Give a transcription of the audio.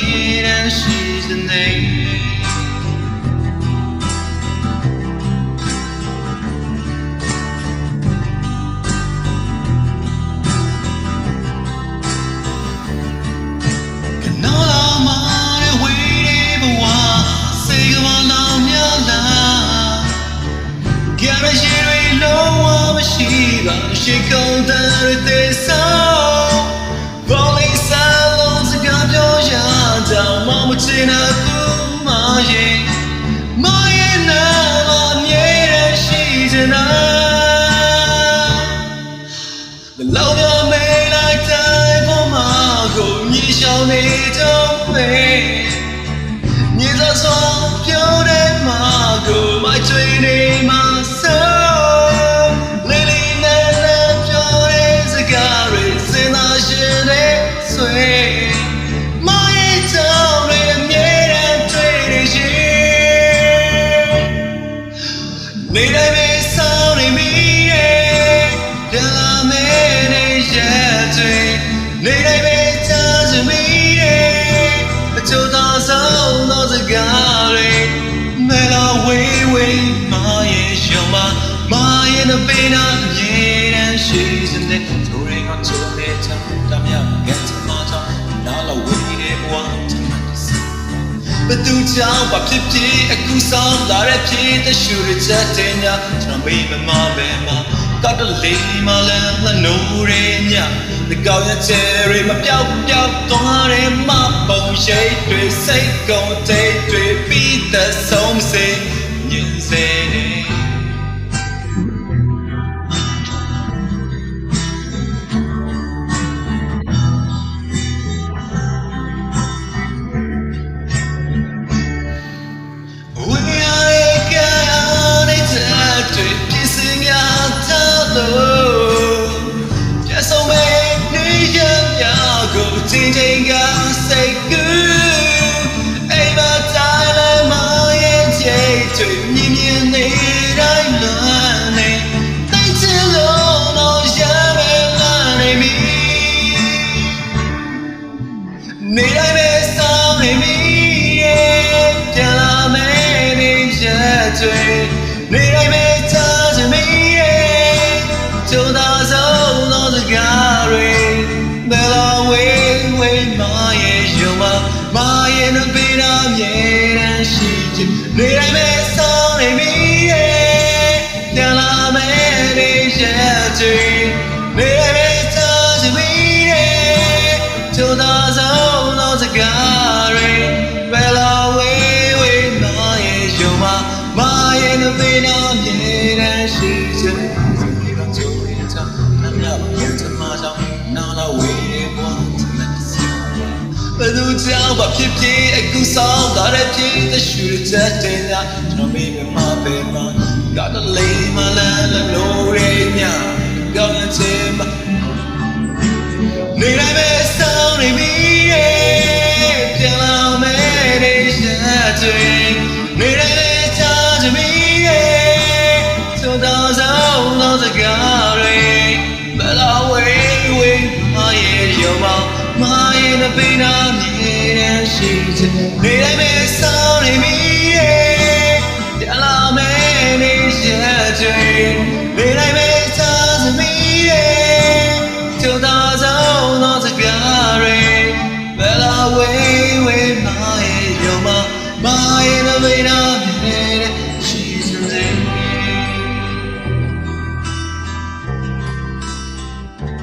မြဲတမ်းရှိစနေရှိကုန်တဲ့တဲ့ဆောင်ဘောလေးစားလုံးစကားပြောရတော့မမချင်တဲ့သူမရဲ့နာမမြဲတမ်းရှိချင်တာလောင်ရမေးလိုက်တိုင်းပေါ်မှာကိုမြည်ရှောင်နေတော့ပဲမြေသားစွာပြောတဲ့မှာကိုမချွေနေမှာနေတိုင်းပဲဆောင်းနေမိရဲ့ပြန်လာမယ်နေရက်တွေနေတိုင်းပဲချားချမိရဲ့အချို့သောဆုံးသောစကားတွေမဲလာဝေးဝေးမရဲ့ရှောင်းမရဲ့နှပေးနာအမြဲတမ်းရှိစတဲ့သူတွေကချိုးနေတာတမ်းရကဲ့ချမှာတော့နားလာဝေးတဲ့ဘဝဘသူကြောင့်ဘာဖြစ်ဖြစ်အခုဆောင်လာတဲ့ဖြစ်တဲ့ရှူရချက်တဲ့ညကျွန်တော်မေးမပဲမှာကတ်တလေးမလန်းလနိုးရဲညဒီကောင်းရဲ့ချယ်ရီမပြောက်သွားတဲ့မပုံရှိတ်တွေစိတ်ကုန်တဲ့တွေပြီးတဲ့ဆုံးစေညင်စေနေနေတိုင်းပဲဆောင်းနေမိရဲ့ပြန်လာမယ်နေရက်တွေနေတိုင်းပဲချားချမိရဲ့ချိုးသာဆုံးသောစကားတွေဘယ်လိုဝေးမရဲ့ရုံမရဲ့နှပေးတာမြဲတမ်းရှိချင်နေတိုင်းပဲဆောင်းနေမိရဲ့ပြန်လာမယ်နေရက်တွေနေတိုင်းပဲချားချမိရဲ့ချိုးသာဆုံးစကားတွေဘယ်လိုဝေးမရဲ့ရုံမရဲ့နှပေးနာမြဲတမ်းရှိချင်ဒီကကြိုးရချမ်းနားရဲ့ချမ်းမဆောင်နားလာဝေးတဲ့ဘဝဘသူကြောင့်ဘာဖြစ်ဖြစ်အခုဆောင်လာတဲ့ဖြစ်တဲ့ရှူရချက်တဲ့ညကျွန်တော်မေးမပဲမှာကတ်တလေးမလန်းလနိုးရဲညကောင်းချင်မနေတိုင်းပဲဆောင်းနေမိရဲ့ပြန်လာမယ်နေရက်တွေနေတိုင်းပဲချားချမိရဲ့သို့သောဆုံးသောစကားတွေဘယ်လိုဝေးမရဲ့ရုံမရဲ့နှပေးနာမြဲတမ်းရှိချင်နေတိုင်းပဲဆောင်းနေမိရဲ့ပြန်လာမယ်နေရက်တွေနေတိုင်းပဲချားချမိရဲ့သို့သောဆုံးသောစကားတွေဘယ်လိုဝေးမရဲ့ရုံမရဲ့နှပေးနာမြဲ